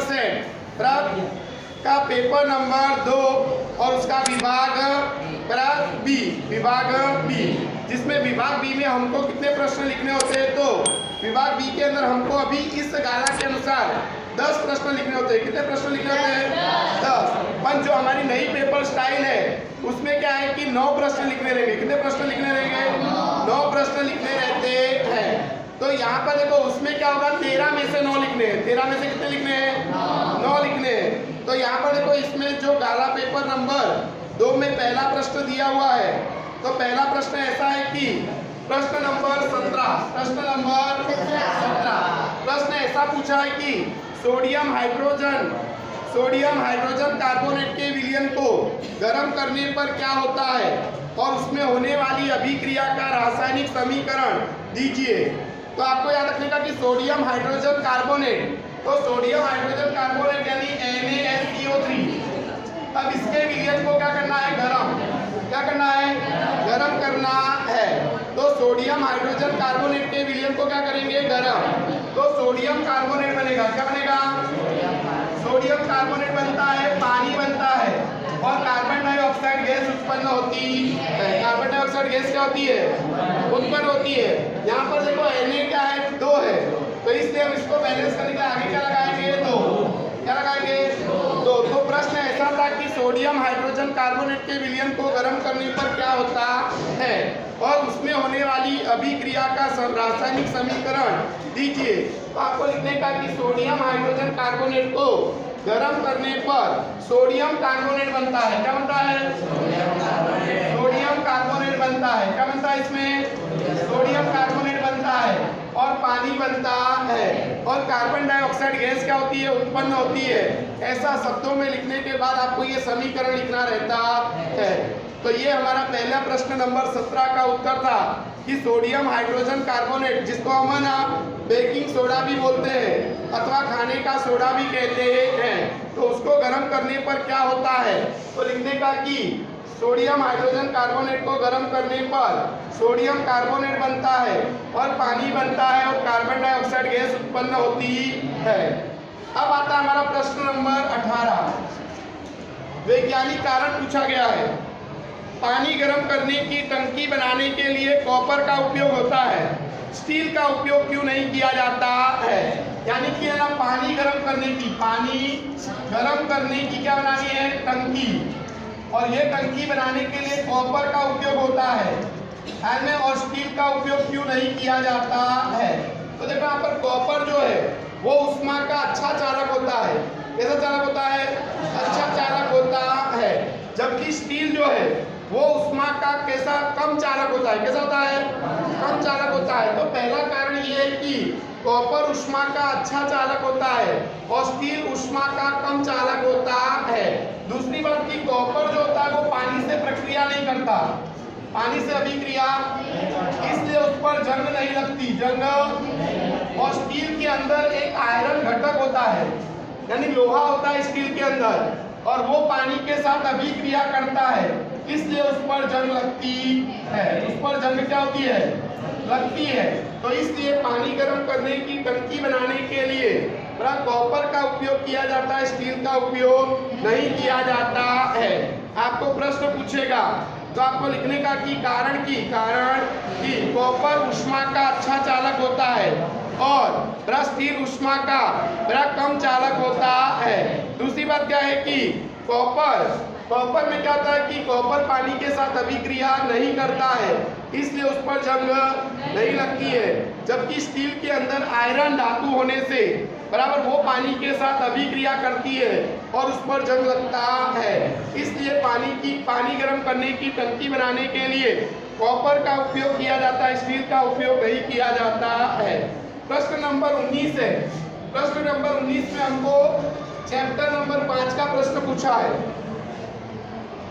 Paper set का paper number 2 और उसका विभाग बी, विभाग बी, जिसमें विभाग बी में हमको कितने प्रश्न लिखने होते हैं? तो विभाग बी के अंदर हमको अभी इस गाला के अनुसार 10 प्रश्न लिखने होते हैं। कितने प्रश्न लिखने होते हैं? 10। पर जो हमारी नई पेपर स्टाइल है उसमें क्या है कि 9 प्रश्न लिखने रहेंगे। कितने प्रश्न लिखने रहेंगे? 9 प्रश्न लिखने रहते हैं। तो यहाँ पर देखो उसमें क्या होगा, 13 में से 9 लिखने हैं। 13 में से कितने लिखने हैं? 9 लिखने हैं। तो यहाँ पर देखो इसमें जो गाला पेपर नंबर 2 में पहला प्रश्न दिया हुआ है, तो पहला प्रश्न ऐसा है कि प्रश्न नंबर 17, प्रश्न नंबर 17 प्रश्न ऐसा पूछा है कि सोडियम हाइड्रोजन कार्बोनेट के विलयन को गर्म करने पर क्या होता है और उसमें होने वाली अभिक्रिया का रासायनिक समीकरण दीजिए। तो आपको याद रखने का कि सोडियम हाइड्रोजन कार्बोनेट, तो सोडियम हाइड्रोजन कार्बोनेट यानी NaSCO3, अब इसके विलयन को क्या करना है? गरम। क्या करना है? गरम करना है। तो सोडियम हाइड्रोजन कार्बोनेट के विलयन को क्या करेंगे? गरम। तो सोडियम कार्बोनेट बनेगा। क्या बनेगा? सोडियम कार्बोनेट बनता है, पानी बनता है और कार्बन डाइऑक्साइड गैस उत्पन्न होती है। कार्बन डाइऑक्साइड गैस क्या होती है? उत्पन्न होती है। यहाँ पर देखो Na क्या है? 2 है, तो इसलिए हम इसको बैलेंस करने के लिए आगे क्या लगाएंगे? 2। क्या लगाएंगे? 2। तो प्रश्न ऐसा था कि सोडियम हाइड्रोजन कार्बोनेट के विलयन को गर्म करने पर क्या होता है और उसमें होने वाली अभिक्रिया का रासायनिक समीकरण दीजिए। तो आपको लिखने का कि सोडियम हाइड्रोजन कार्बोनेट को गर्म करने पर सोडियम कार्बोनेट बनता है। क्या बनता है? सोडियम कार्बोनेट बनता है। क्या बनता है इसमें? सोडियम कार्बोनेट बनता है और पानी बनता है और कार्बन डाइऑक्साइड गैस क्या होती है? उत्पन्न होती है। ऐसा शब्दों में लिखने के बाद आपको ये समीकरण लिखना रहता है। तो ये हमारा पहला प्रश्न नंबर 17 का उत्तर था कि सोडियम हाइड्रोजन कार्बोनेट, जिसको हम ना बेकिंग सोडा भी बोलते हैं अथवा खाने का सोडा भी कहते हैं, तो उसको गर्म करने पर क्या होता है? तो लिखने का कि सोडियम हाइड्रोजन कार्बोनेट को गर्म करने पर सोडियम कार्बोनेट बनता है और पानी बनता है और कार्बन डाइऑक्साइड गैस उत्पन्न होती है। अब आता है हमारा प्रश्न नंबर 18। वैज्ञानिक कारण पूछा गया है। पानी गर्म करने की टंकी बनाने के लिए कॉपर का उपयोग होता है, स्टील का उपयोग क्यों नहीं किया जाता है? यानी कि ना पानी गर्म करने की क्या बनानी है? टंकी, और ये टंकी बनाने के लिए कॉपर का उपयोग होता है और स्टील का उपयोग क्यों नहीं किया जाता है? तो देखो यहाँ पर कॉपर जो है वो ऊष्मा का अच्छा चालक होता है। कैसा चालक होता है? अच्छा चालक होता है। जबकि स्टील जो है वो ऊष्मा का कैसा? कम चालक होता है। कैसा होता है? कम चालक होता है। तो पहला कारण ये है कि कॉपर ऊष्मा का अच्छा चालक होता है और स्टील ऊष्मा का कम चालक होता है। दूसरी बात कि कॉपर जो होता है वो पानी से प्रक्रिया नहीं करता, पानी से अभिक्रिया, इसलिए उस पर जंग नहीं लगती, और स्टील के अंदर एक आयरन घटक होता है, यानी लोहा होता है स्टील के अंदर, और वो पानी के साथ अभिक्रिया करता है, इसलिए उस पर जंग लगती है। उस पर जंग क्या होती है? लगती है। तो इसलिए पानी गर्म करने की टंकी बनाने के लिए कॉपर का उपयोग किया जाता है, स्टील का उपयोग नहीं किया जाता है। आपको प्रश्न पूछेगा तो आपको लिखने का कि कारण कि कॉपर ऊष्मा का अच्छा चालक होता है और स्टील ऊष्मा का कम चालक होता है। दूसरी बात क्या है कि कॉपर में क्या होता है कि कॉपर पानी के साथ अभिक्रिया नहीं करता है, इसलिए उस पर जंग नहीं लगती है। जबकि स्टील के अंदर आयरन धातु होने से वो पानी के साथ अभिक्रिया करती है और उस पर जंग लगता है। इसलिए पानी गर्म करने की टंकी बनाने के लिए कॉपर का उपयोग किया जाता है, स्टील का उपयोग नहीं किया जाता है। प्रश्न नंबर 19 है। प्रश्न नंबर 19 में हमको चैप्टर नंबर 5 का प्रश्न पूछा है।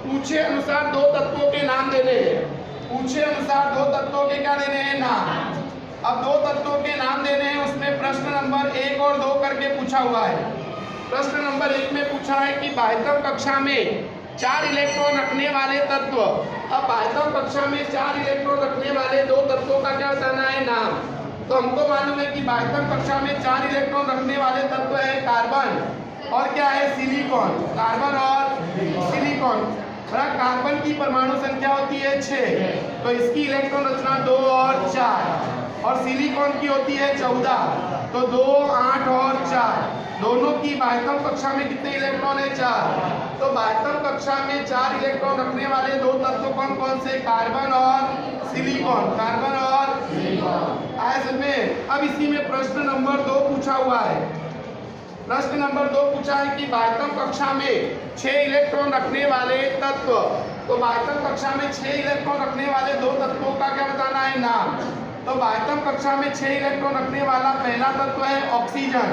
पूछे अनुसार 2 तत्वों के नाम देने हैं। पूछे अनुसार 2 तत्वों के क्या देने हैं? नाम। अब 2 तत्वों के नाम देने हैं, उसमें प्रश्न नंबर 1 और 2 करके पूछा हुआ है। प्रश्न नंबर 1 में पूछा है कि बाह्यतम कक्षा में 4 इलेक्ट्रॉन रखने वाले तत्व। अब बाह्यतम कक्षा में 4 इलेक्ट्रॉन रखने वाले 2 तत्वों का क्या बताना है? नाम। तो हमको मालूम है कि बाह्यतम कक्षा में 4 इलेक्ट्रॉन रखने वाले तत्व है कार्बन और क्या है सिलिकॉन। कार्बन और सिलिकॉन। कार्बन की परमाणु संख्या होती है 6, तो इसकी इलेक्ट्रॉन रचना 2 और 4, और सिलिकॉन की होती है 14, तो 2, 8 और 4। दोनों की बाह्यतम कक्षा में कितने इलेक्ट्रॉन है? 4। तो बाह्यतम कक्षा में 4 इलेक्ट्रॉन रखने वाले दो तत्व कौन कौन से? कार्बन और सिलिकॉन। कार्बन और सिलिकॉन ऐसे में। अब इसी में प्रश्न नंबर 2 पूछा हुआ है। प्रश्न नंबर 2 पूछा है कि बाह्यतम कक्षा में 6 इलेक्ट्रॉन रखने वाले तत्व। तो बाह्यतम कक्षा में 6 इलेक्ट्रॉन रखने वाले दो तत्वों का क्या बताना है? नाम। तो बाह्यतम कक्षा में 6 इलेक्ट्रॉन रखने वाला पहला तत्व है ऑक्सीजन,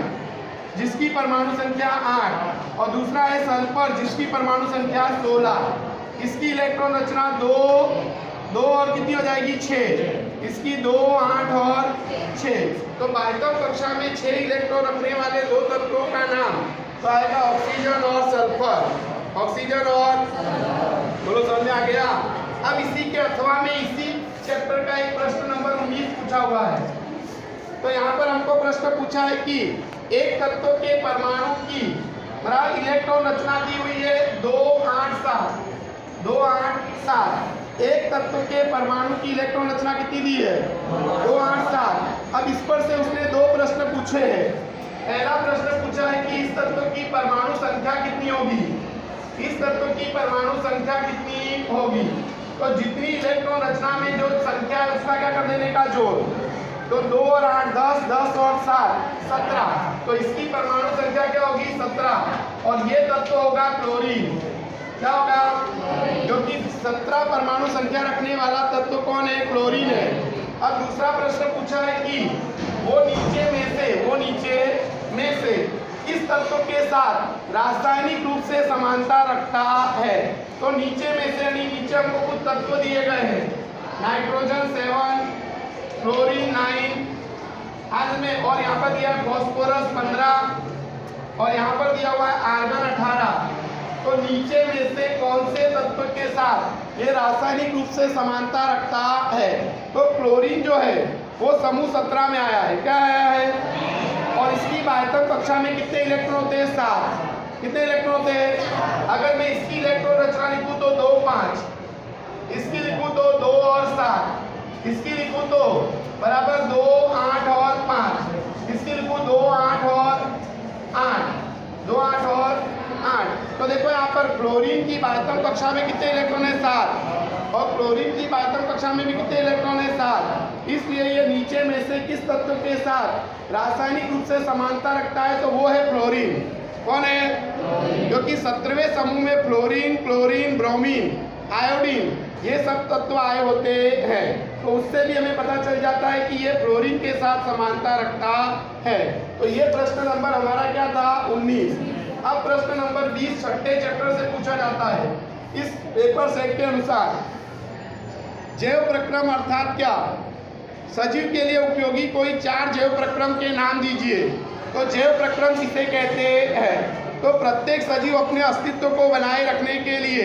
जिसकी परमाणु संख्या 8, और दूसरा है सल्फर, जिसकी परमाणु संख्या 16। इसकी इलेक्ट्रॉन रचना 2 और कितनी हो जाएगी? 6। इसकी 2, 8 और 6। तो बाह्यतम कक्षा में 6 इलेक्ट्रॉन रखने वाले दो तत्वों का नाम तो आएगा ऑक्सीजन और सल्फर। ऑक्सीजन और बोलो, समझ में आ गया? अब इसी के अथवा में इसी चैप्टर का एक प्रश्न नंबर 19 पूछा हुआ है। तो यहाँ पर हमको प्रश्न पूछा है कि एक तत्व के परमाणु की इलेक्ट्रॉन रचना दी हुई है 2, 8, 7। 2, 8, 7। एक तत्व के परमाणु की इलेक्ट्रॉन रचना कितनी दी है? 2, 8, 7। अब इस पर से उसने 2 प्रश्न पूछे हैं। पहला प्रश्न पूछा है कि इस तत्व की परमाणु संख्या कितनी होगी? इस तत्व की परमाणु संख्या कितनी होगी? तो जितनी इलेक्ट्रॉन रचना में जो संख्या है उसका क्या कर देने का? जोड़। तो 2 और 8 10, 10 और 7 17। तो इसकी परमाणु संख्या क्या होगी? 17। और ये तत्व होगा क्लोरीन। क्या होगा? जो कि 17 परमाणु संख्या रखने वाला तत्व कौन है? क्लोरीन है। अब दूसरा प्रश्न पूछा है कि वो नीचे में से किस तत्व के साथ रासायनिक रूप से समानता रखता है? तो नीचे में से नीचे हमको कुछ तत्व दिए गए हैं। नाइट्रोजन 7, फ्लोरीन 9 आज में, और यहाँ पर दिया फॉस्फोरस 15, और यहाँ पर दिया हुआ है आर्गन 18। तो नीचे में से कौन से तत्व के साथ ये रासायनिक रूप से समानता रखता है? तो क्लोरीन जो है वो समूह 17 में आया है। क्या आया है? और इसकी बाह्यतम कक्षा में कितने इलेक्ट्रॉन होते हैं? 7। कितने इलेक्ट्रॉन होते हैं? अगर मैं इसकी इलेक्ट्रॉन रचना लिखूं तो 2, 5। इसकी लिखूं तो 2 और 7। इसकी लिखूं तो बराबर 2, 8 और 5। इसकी लिखूं 2, 8 और 8। 2, 8 और 8। तो देखो यहाँ पर क्लोरीन की बाह्यतम कक्षा में कितने इलेक्ट्रॉन है? 7। और क्लोरीन की बाह्यतम कक्षा में भी कितने इलेक्ट्रॉन है? 7। इसलिए ये नीचे में से किस तत्व के साथ रासायनिक रूप से समानता रखता है? तो वो है फ्लोरीन। कौन है? जो कि 17वें समूह में फ्लोरीन, क्लोरीन, ब्रोमीन, आयोडीन ये सब तत्व आए होते हैं। तो उससे भी हमें पता चल जाता है कि ये फ्लोरीन के साथ समानता रखता है। तो ये प्रश्न नंबर हमारा क्या था? 19। अब प्रश्न नंबर 20 छठे चैप्टर से पूछा जाता है। इस पेपर सेट के अनुसार जैव प्रक्रम अर्थात क्या? सजीव के लिए उपयोगी कोई 4 जैव प्रक्रम के नाम दीजिए। तो जैव प्रक्रम किसे कहते हैं? तो प्रत्येक सजीव अपने अस्तित्व को बनाए रखने के लिए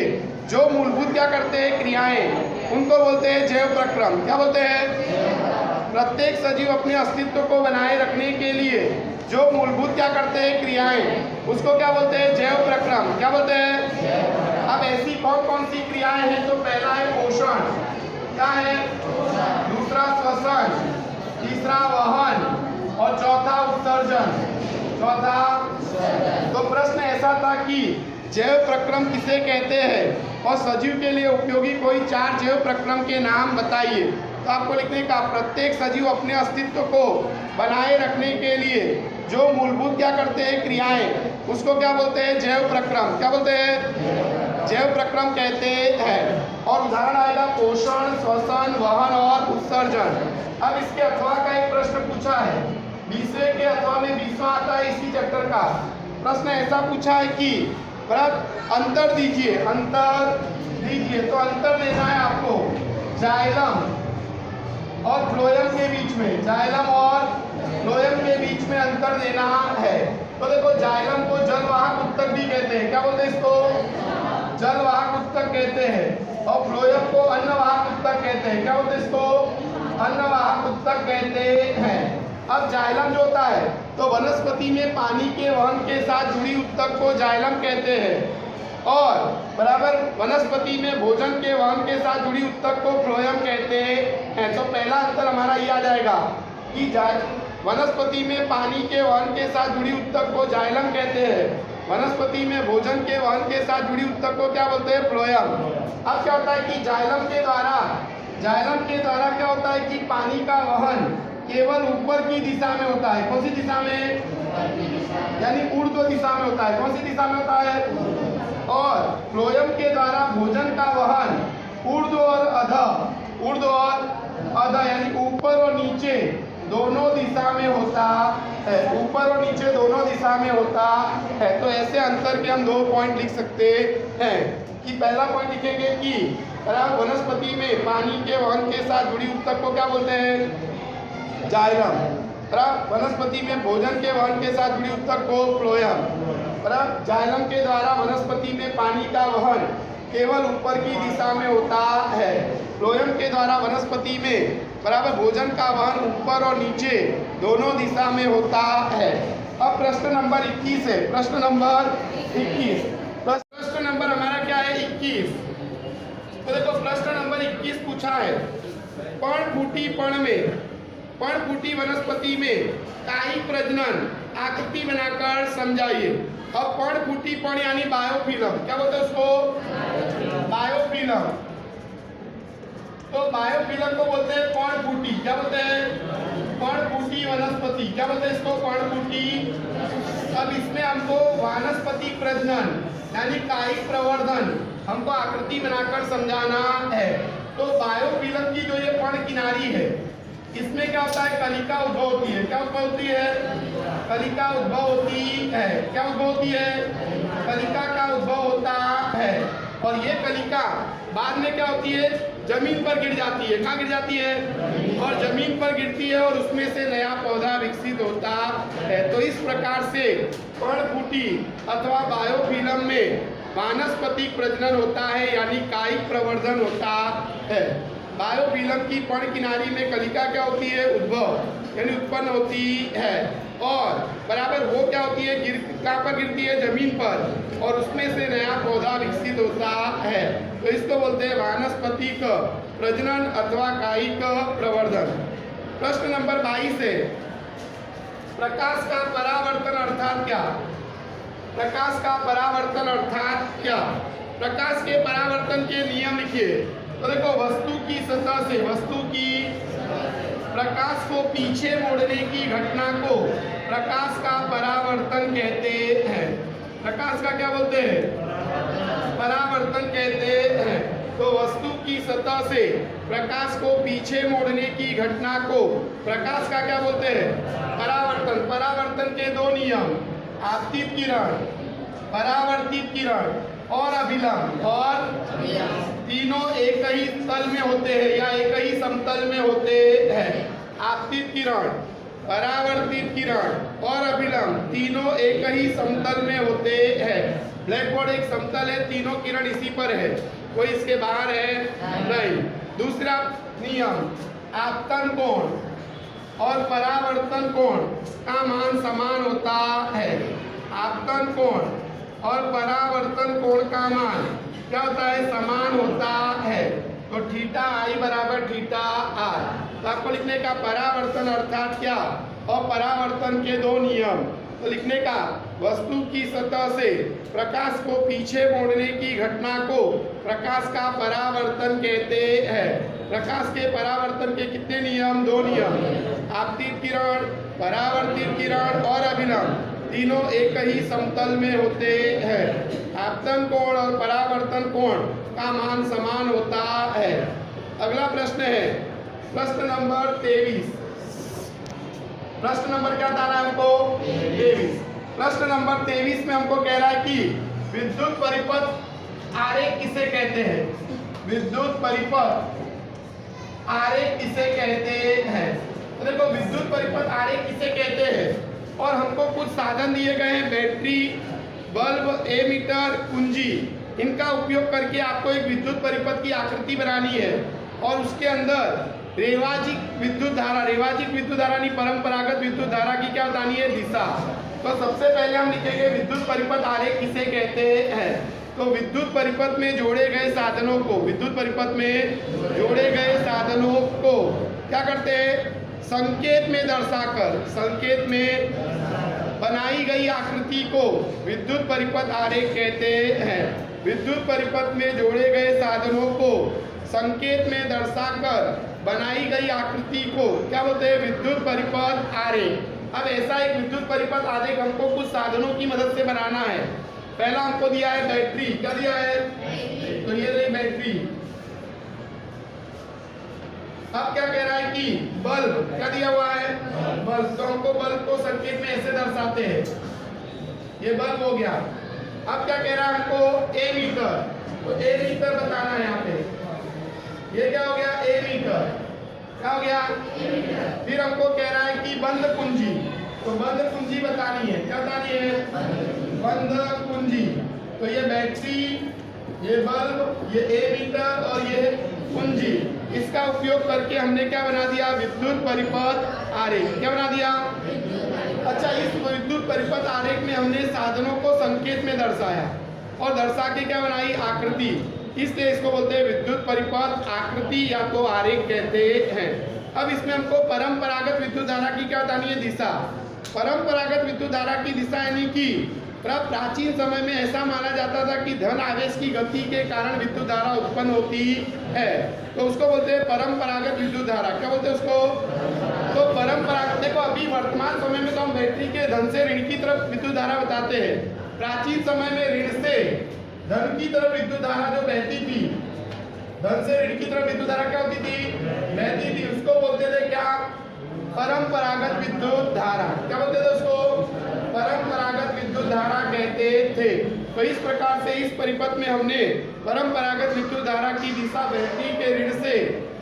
जो मूलभूत क्या करते हैं? क्रियाएं, उनको बोलते हैं जैव प्रक्रम। क्या बोलते हैं? प्रत्येक सजीव अपने अस्तित्व को बनाए रखने के लिए जो मूलभूत क्या करते हैं? क्रियाएं, उसको क्या बोलते हैं? जैव प्रक्रम। क्या बोलते हैं? अब ऐसी कौन कौन सी क्रियाएं हैं? तो पहला है पोषण। क्या है? दूसरा श्वसन, तीसरा वहन, और चौथा उत्सर्जन। तो प्रश्न ऐसा था कि जैव प्रक्रम किसे कहते हैं और सजीव के लिए उपयोगी कोई 4 जैव प्रक्रम के नाम बताइए। तो आपको लिखने का प्रत्येक सजीव अपने अस्तित्व को बनाए रखने के लिए जो मूलभूत क्या करते हैं? क्रियाएं, उसको क्या बोलते हैं? जैव प्रक्रम। क्या बोलते हैं? जैव प्रक्रम कहते हैं। और उदाहरण आएगा पोषण, श्वसन, वहन और उत्सर्जन। अब इसके अथवा का एक प्रश्न पूछा है 20वें के अथवा में 20वां आता है इसी चैप्टर का। प्रश्न ऐसा पूछा है कि अंतर दीजिए। अंतर दीजिए तो अंतर देना है आपको जाइलम और फ्लोएम के बीच में। जाइलम और फ्लोएम के बीच में अंतर देना है। तो देखो जाइलम को जलवाहक उत्तक भी कहते हैं। क्या बोलते हैं इसको? जलवाहक उत्तक कहते हैं। और फ्लोएम को अन्नवाहक उत्तक कहते हैं। क्या बोलते हैं इसको? अन्नवाहक ऊतक कहते हैं। अब जाइलम जो होता है तो वनस्पति में पानी के वहन के साथ जुड़ी ऊतक को जाइलम कहते हैं और बराबर वनस्पति में भोजन के वहन के साथ जुड़ी ऊतक को फ्लोएम कहते हैं। तो पहला अंतर हमारा ये आ जाएगा कि वनस्पति में पानी के वहन के साथ जुड़ी ऊतक को जाइलम कहते हैं, वनस्पति में भोजन के वहन के साथ जुड़ी ऊतक को क्या बोलते हैं? फ्लोएम। अब क्या होता है कि जाइलम के द्वारा क्या होता है कि पानी का वहन केवल ऊपर की दिशा में होता है। कौन सी दिशा में? यानी ऊर्ध्व दिशा में होता है। कौन सी दिशा में होता है? और फ्लोएम के द्वारा भोजन का वहन ऊर्ध्व और अध यानी ऊपर और नीचे दोनों दिशा में होता है। ऊपर और नीचे दोनों दिशा में होता है। तो ऐसे अंतर के हम 2 पॉइंट लिख सकते हैं कि पहला पॉइंट लिखेंगे कि वनस्पति में पानी के वहन के साथ जुड़ी ऊतक को क्या बोलते हैं? जाइलम। वनस्पति में भोजन के वहन के साथ जुड़ी ऊतक को फ्लोएम। जाइलम के द्वारा वनस्पति में पानी का वहन केवल ऊपर की दिशा में होता है। फ्लोएम के द्वारा वनस्पति में बराबर भोजन का वहन ऊपर और नीचे दोनों दिशा में होता है। अब प्रश्न नंबर 21 है। प्रश्न नंबर 21। प्रश्न नंबर हमारा क्या है? 21। तो देखो प्रश्न नंबर 21 पूछा है पर्णफूटी वनस्पति में कायिक प्रजनन आकृति बनाकर समझाइए। अब पर्णफूटी यानी बायोफिलम, क्या बोलते हैं उसको? बायोफिलम। तो बायोफिलम को बोलते हैं पर्णफूटी। क्या बोलते हैं? पर्णफूटी वनस्पति। क्या बोलते हैं इसको? पर्णफूटी। अब इसमें हमको वानस्पतिक प्रजनन यानी कायिक प्रवर्धन हमको आकृति बनाकर समझाना है। तो बायोफिलम की जो ये पर्ण किनारी है इसमें क्या होता है? कलिका उद्भव होती है। क्या उद्भव होती है? कलिका उद्भव होती है। क्या उद्भव होती है? कलिका का उद्भव होता है। और ये कलिका बाद में क्या होती है? जमीन पर गिर जाती है। कहाँ गिर जाती है? और जमीन पर गिरती है और उसमें से नया पौधा विकसित होता है। तो इस प्रकार से पर्णफूटी अथवा बायोफिलम में वानस्पतिक प्रजनन होता है यानी कायिक प्रवर्धन होता है। बायोफिलम की पर्ण किनारी में कलिका क्या होती है? उद्भव यानी उत्पन्न होती है और बराबर वो क्या होती है? कहाँ पर गिरती है? जमीन पर और उसमें से नया पौधा विकसित होता है। तो इसको बोलते हैं वानस्पतिक प्रजनन अथवा कायिक प्रवर्धन। प्रश्न नंबर 22 है प्रकाश का परावर्तन अर्थात क्या? प्रकाश का परावर्तन अर्थात क्या? प्रकाश के परावर्तन के नियम लिखिए। तो देखो वस्तु की सतह से प्रकाश को पीछे मोड़ने की घटना को प्रकाश का परावर्तन कहते हैं। प्रकाश का क्या बोलते हैं? परावर्तन कहते हैं। तो वस्तु की सतह से प्रकाश को पीछे मोड़ने की घटना को प्रकाश का क्या बोलते हैं? परावर्तन। परावर्तन के 2 नियम, आपतित किरण, परावर्तित किरण और अभिलंब, और तीनों एक ही तल में होते हैं या एक ही समतल में होते हैं। आपतित किरण, परावर्तित किरण और अभिलंब तीनों एक ही समतल में होते हैं। ब्लैक बोर्ड एक समतल है, तीनों किरण इसी पर है, कोई इसके बाहर है नहीं। दूसरा नियम, आपतन कोण और परावर्तन कोण का मान समान होता है। आपतन कोण और परावर्तन कोण का मान क्या होता है? समान होता है। तो थीटा आई बराबर थीटा आर। तो आपको लिखने का परावर्तन अर्थात क्या और परावर्तन के 2 नियम। तो लिखने का वस्तु की सतह से प्रकाश को पीछे मोड़ने की घटना को प्रकाश का परावर्तन कहते हैं। प्रकाश के परावर्तन के कितने नियम? 2 नियम, आपतित किरण, परावर्तित किरण और अभिलंब तीनों एक ही समतल में होते हैं। आपतन कोण और परावर्तन कोण का मान समान होता है। अगला प्रश्न है प्रश्न नंबर 23। प्रश्न नंबर क्या बता रहा है हमको? 23। प्रश्न नंबर 23 में हमको कह रहा है कि विद्युत परिपथ आरेख किसे कहते हैं? विद्युत परिपथ आरेख किसे कहते हैं? तो देखो विद्युत परिपथ आरेख किसे कहते हैं और हमको कुछ साधन दिए गए हैं, बैटरी, बल्ब, एमीटर, कुंजी। इनका उपयोग करके आपको एक विद्युत परिपथ की आकृति बनानी है और उसके अंदर रेवाजिक विद्युत धारा, रेवाजिक विद्युत धारा नहीं, परंपरागत विद्युत धारा की क्या बतानी है? दिशा। तो सबसे पहले हम लिखेंगे विद्युत परिपथ आरेख किसे कहते हैं। तो विद्युत परिपथ में जोड़े गए साधनों को, विद्युत परिपथ में जोड़े गए साधनों को क्या करते हैं? संकेत में दर्शाकर, संकेत में बनाई गई आकृति को विद्युत परिपथ आरेख कहते हैं। विद्युत परिपथ में जोड़े गए साधनों को संकेत में दर्शाकर बनाई गई आकृति को क्या बोलते हैं? विद्युत परिपथ आरेख। अब ऐसा एक विद्युत परिपथ आरेख हमको कुछ साधनों की मदद से बनाना है। पहला हमको दिया है बैटरी, क्या दिया है? तो ये रही बैटरी। अब क्या कह रहा है कि बल्ब, क्या दिया हुआ है? बल्ब। तो हमको बल्ब को संकेत में ऐसे दर्शाते हैं, ये बल्ब हो गया। अब क्या कह रहा है हमको? ए मीटर, तो ए मीटर बताना है यहाँ पे। ये क्या हो गया? ए मीटर। क्या हो गया? फिर हमको कह रहा है कि बंद कुंजी, तो बंद कुंजी बतानी है। क्या बतानी है? बंद कुंजी। तो ये बैटरी, ये बल्ब, ये ए मीटर और ये कुंजी, इसका उपयोग करके हमने क्या बना दिया? विद्युत परिपथ आरेख। क्या बना दिया? अच्छा, इस विद्युत परिपथ आरेख में हमने साधनों को संकेत में दर्शाया और दर्शा के क्या बनाई? आकृति। इसलिए इसको बोलते हैं विद्युत परिपथ आकृति या तो आरेख कहते हैं। अब इसमें हमको परंपरागत विद्युत धारा की क्या बतानी है? दिशा। परंपरागत विद्युत धारा की दिशा यानी कि प्राचीन समय में ऐसा माना जाता था कि धन आवेश की गति के कारण विद्युत धारा उत्पन्न होती है, तो उसको बोलते हैं परंपरागत विद्युत धारा। क्या बोलते हैं उसको? तो परंपरागत, देखो अभी वर्तमान समय में तो हम बैटरी के धन से ऋण की तरफ विद्युत धारा बताते हैं। प्राचीन समय में ऋण से धन की तरफ विद्युत धारा जो बहती थी, धन से ऋण की तरफ विद्युत धारा क्या होती थी? बहती थी। उसको बोलते थे क्या? परंपरागत विद्युत धारा। क्या बोलते थे उसको? परंपरागत विद्युत धारा कहते थे। तो इस प्रकार से इस परिपथ में हमने परंपरागत विद्युत धारा की दिशा बैटरी के ऋण से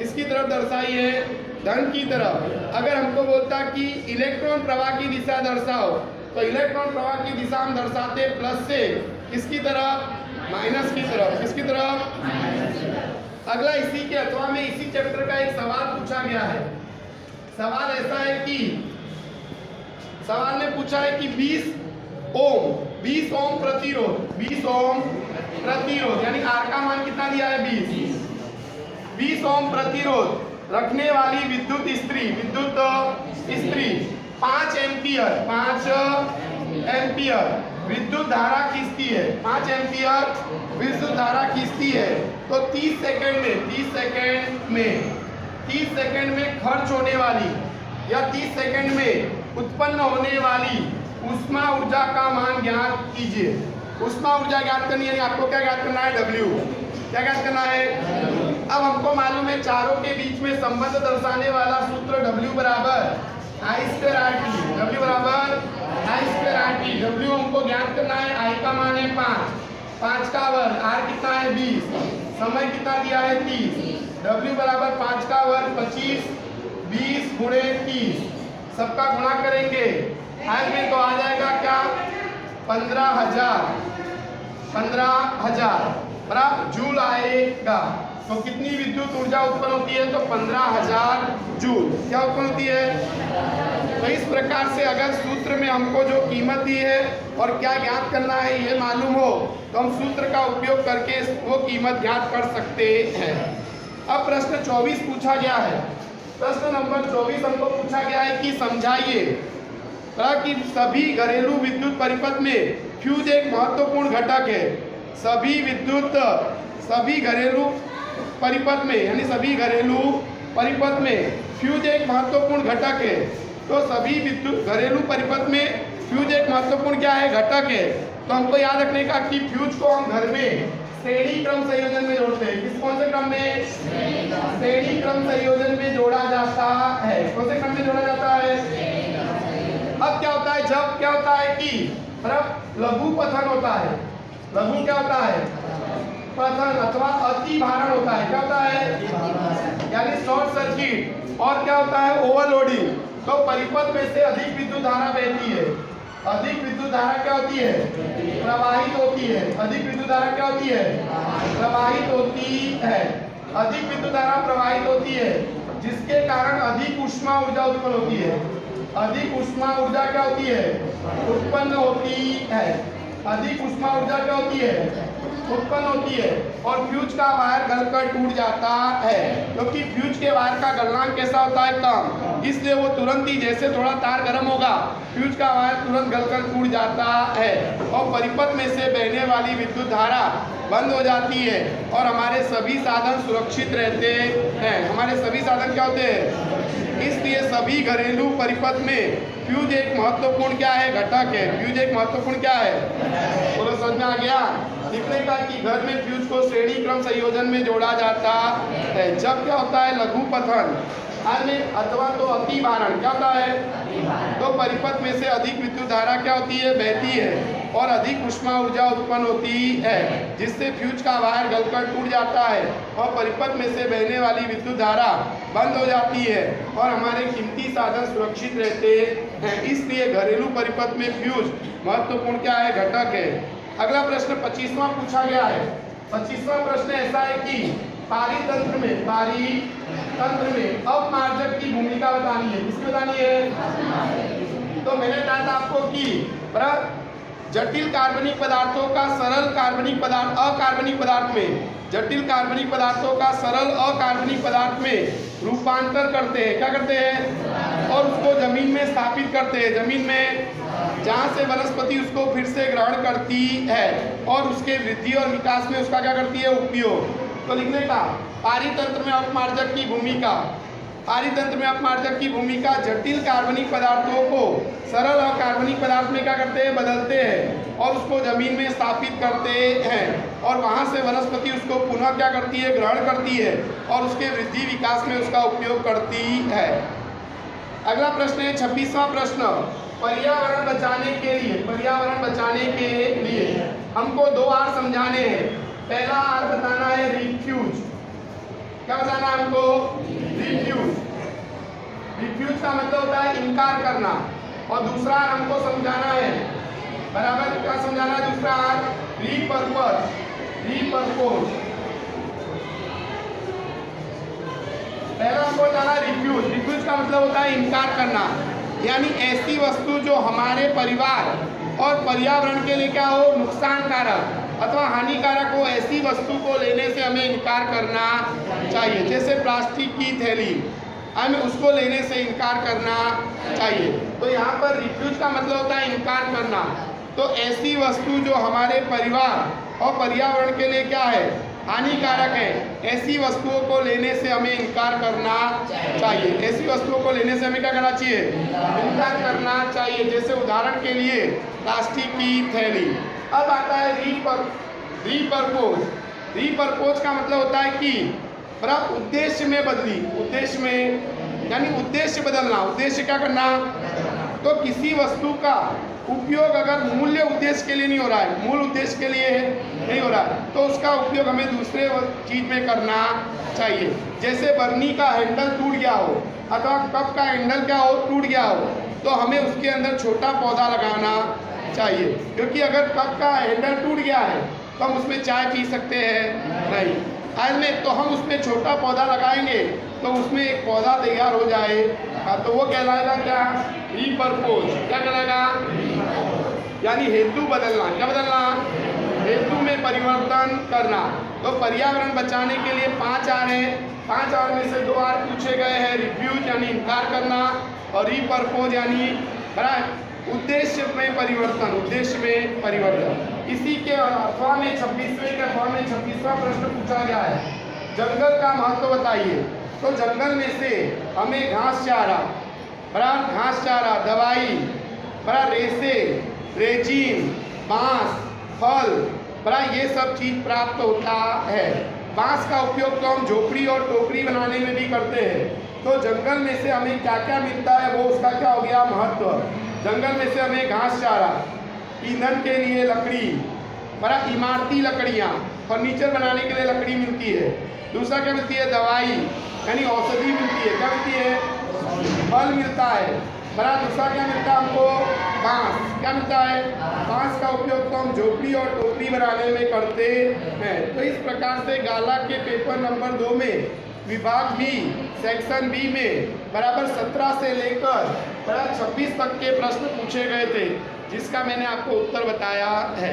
इसकी तरफ दर्शाई है, धन की तरफ। अगर हमको बोलता कि इलेक्ट्रॉन प्रवाह की दिशा दर्शाओ, तो इलेक्ट्रॉन प्रवाह की दिशा हम दर्शाते प्लस से किसकी तरफ? माइनस की तरफ। किसकी तरफ? अगला इसी के अथवा में इसी चैप्टर का एक सवाल पूछा गया है। सवाल ऐसा है कि सवाल ने पूछा है कि 20 ओम प्रतिरोध, 20 ओम प्रतिरोध यानी आर का मान कितना दिया है? 20 ओम प्रतिरोध रखने वाली विद्युत इस्त्री 5 एम्पियर विद्युत धारा खींचती है। 5 एम्पियर विद्युत धारा खींचती है। तो 30 सेकंड में खर्च होने वाली या 30 सेकंड में उत्पन्न होने वाली ऊष्मा ऊर्जा का मान ज्ञात कीजिए। ऊष्मा ऊर्जा ज्ञात करनी है, आपको क्या ज्ञात करना है? W। क्या ज्ञात करना है? अब हमको मालूम है चारों के बीच में संबंध दर्शाने वाला सूत्र W बराबर I²RT। W बराबर I²RT। W हमको ज्ञात करना है। I का मान है 5 का वर्ग, R कितना है? 20, समय कितना दिया है? 30। W बराबर 5 का वर्ग 25, 20 गुणे 30, सबका गुणा करेंगे आज में तो आ जाएगा क्या? 15,000 बराबर जूल आएगा। तो कितनी विद्युत ऊर्जा उत्पन्न होती है? तो 15,000 जूल। क्या उत्पन्न होती है? तो इस प्रकार से अगर सूत्र में हमको जो कीमत दी है और क्या ज्ञात करना है ये मालूम हो, तो हम सूत्र का उपयोग करके वो कीमत ज्ञात कर सकते हैं। अब प्रश्न 24 पूछा गया है। प्रश्न नंबर 24 हमको पूछा गया है कि समझाइए कि सभी घरेलू विद्युत परिपथ में फ्यूज एक महत्वपूर्ण घटक है। सभी घरेलू परिपथ में यानी सभी घरेलू परिपथ में फ्यूज एक महत्वपूर्ण घटक है। तो सभी विद्युत घरेलू परिपथ में फ्यूज एक महत्वपूर्ण क्या है? घटक है। तो हमको याद रखने का कि फ्यूज को हम घर में श्रेणी क्रम संयोजन में जोड़ते हैं। किस कौन से क्रम में? श्रेणी क्रम संयोजन में जोड़ा जाता है। कौन से क्रम में जोड़ा जाता है? अब क्या होता है? जब क्या होता है कि लघु पतन होता है। लघु क्या होता है? पतन अथवा अति भारण होता है। क्या होता है? यानी शॉर्ट सर्किट। और क्या होता है? ओवरलोडिंग। तो परिपथ में से अधिक विद्युत धारा बहती है। अधिक विद्युत धारा क्या होती है? प्रवाहित होती है। अधिक विद्युत धारा क्या होती है? प्रवाहित होती है। अधिक विद्युत धारा प्रवाहित होती है। जिसके कारण अधिक ऊष्मा ऊर्जा उत्पन्न होती है। अधिक ऊष्मा ऊर्जा क्या होती है? उत्पन्न होती है। अधिक ऊष्मा ऊर्जा क्या होती है? उत्पन्न होती है। और फ्यूज का वायर गलकर टूट जाता है, क्योंकि फ्यूज के वायर का गलनांक कैसा होता है? कम। इसलिए वो तुरंत ही, जैसे थोड़ा तार गर्म होगा, फ्यूज का वायर तुरंत गलकर टूट जाता है और परिपथ में से बहने वाली विद्युत धारा बंद हो जाती है और हमारे सभी साधन सुरक्षित रहते हैं। हमारे सभी साधन क्या होते हैं? इसलिए सभी घरेलू परिपथ में फ्यूज एक महत्वपूर्ण क्या है? घटक है। फ्यूज एक महत्वपूर्ण क्या है? बोलो, समझ में आ गया? लिखने का कि घर में फ्यूज को श्रेणी क्रम संयोजन में जोड़ा जाता है। जब क्या होता है? लघु पतन अथवा तो अति भारण क्या होता है? तो परिपथ में से अधिक विद्युत धारा क्या होती है? बहती है और अधिक ऊष्मा ऊर्जा उत्पन्न होती है, जिससे फ्यूज का वायर गलकर टूट जाता है और परिपथ में से बहने वाली विद्युत धारा बंद हो जाती है और हमारे कीमती साधन सुरक्षित रहते हैं। इसलिए घरेलू परिपथ में फ्यूज महत्वपूर्ण क्या है? घटक है। अगला प्रश्न 25वां पूछा गया है। 25वां प्रश्न ऐसा है कि पारितंत्र में अपमार्जक की भूमिका बतानी है। किसकी बतानी है? तो मैंने कहा था आपको कि जटिल कार्बनिक पदार्थों का सरल कार्बनिक पदार्थ अकार्बनिक पदार्थ में, जटिल कार्बनिक पदार्थों का सरल अकार्बनिक पदार्थ में रूपांतर करते हैं। क्या करते हैं? और उसको जमीन में स्थापित करते हैं। जमीन में जहाँ से वनस्पति उसको फिर से ग्रहण करती है और उसके वृद्धि और विकास में उसका क्या करती है? उपयोग। तो लिखने का पारितंत्र में अपमार्जक की भूमिका। पारितंत्र में अपमार्जक की भूमिका जटिल कार्बनिक पदार्थों को सरल और कार्बनिक पदार्थ में क्या करते हैं? बदलते हैं और उसको जमीन में स्थापित करते हैं और वहाँ से वनस्पति उसको पुनः क्या करती है? ग्रहण करती है और उसके वृद्धि विकास में उसका उपयोग करती है। अगला प्रश्न है 26वां प्रश्न। पर्यावरण बचाने के लिए हमको 2 आर समझाने हैं। पहला आर बताना है रिफ्यूज। क्या बताना है हमको? रिफ्यूज। रिफ्यूज का मतलब होता है इनकार करना। और दूसरा आर हमको समझाना है, बराबर क्या समझाना है? दूसरा आर रीपर्पस, रीपर्पोज। पहला हमको बताना है रिफ्यूज। रिफ्यूज का मतलब होता है इनकार करना, यानी ऐसी वस्तु जो हमारे परिवार और पर्यावरण के लिए क्या हो? नुकसानकारक अथवा हानिकारक हो, ऐसी वस्तु को लेने से हमें इनकार करना चाहिए। जैसे प्लास्टिक की थैली, हमें उसको लेने से इनकार करना चाहिए। तो यहाँ पर रिफ्यूज का मतलब होता है इनकार करना। तो ऐसी वस्तु जो हमारे परिवार और पर्यावरण के लिए क्या है? हानिकारक है, ऐसी वस्तुओं को लेने से हमें इनकार करना चाहिए। ऐसी वस्तुओं को लेने से हमें क्या करना चाहिए? इनकार करना चाहिए। जैसे उदाहरण के लिए प्लास्टिक की थैली। अब आता है रीपर्पोज। रीपर्पोज का मतलब होता है कि उद्देश्य में बदली। उद्देश्य में यानी उद्देश्य बदलना। उद्देश्य क्या करना? तो किसी वस्तु का उपयोग अगर मूल्य उद्देश्य के लिए नहीं हो रहा है, मूल उद्देश्य के लिए नहीं हो रहा है, तो उसका उपयोग हमें दूसरे चीज में करना चाहिए। जैसे बर्नी का हैंडल टूट गया हो अथवा कप का हैंडल क्या हो? टूट गया हो, तो हमें उसके अंदर छोटा पौधा लगाना चाहिए, क्योंकि अगर कप का हैंडल टूट गया है तो हम उसमें चाय पी सकते हैं नहीं। आज में तो हम उसमें छोटा पौधा लगाएंगे तो उसमें एक पौधा तैयार हो जाएगा, तो वो कहलाएगा क्या? रीपर्पोज। क्या कहलाएगा? यानी हेतु बदलना। क्या बदलना? हेतु में परिवर्तन करना। तो पर्यावरण बचाने के लिए 5 आर हैं। 5 आर में से 2 आर पूछे गए हैं। रिफ्यूज यानी इनकार करना और रीपर्पोज यानी उद्देश्य में परिवर्तन। उद्देश्य में परिवर्तन। इसी के अथवा में 26वां प्रश्न पूछा गया है, जंगल का महत्व बताइए। तो जंगल में से हमें घास चारा, दवाई, रेसे, रेजिन, बांस, फल, ये सब चीज प्राप्त होता है। बांस का उपयोग तो हम झोपड़ी और टोकरी बनाने में भी करते हैं। तो जंगल में से हमें क्या क्या मिलता है, वो उसका क्या हो गया? महत्व। जंगल में से हमें घास चारा, ईंधन के लिए लकड़ी, इमारती लकड़ियाँ, फर्नीचर बनाने के लिए लकड़ी मिलती है। दूसरा क्या मिलती है? दवाई यानी औषधि मिलती है। क्या मिलती है? फल मिलता है। दूसरा क्या मिलता है हमको? बांस। क्या मिलता है? बांस का उपयोग तो हम झोपड़ी और टोकरी बनाने में करते हैं। तो इस प्रकार से गाला के पेपर नंबर 2 में विभाग बी सेक्शन बी में बराबर 17 से लेकर 26 तक के प्रश्न पूछे गए थे, जिसका मैंने आपको उत्तर बताया है।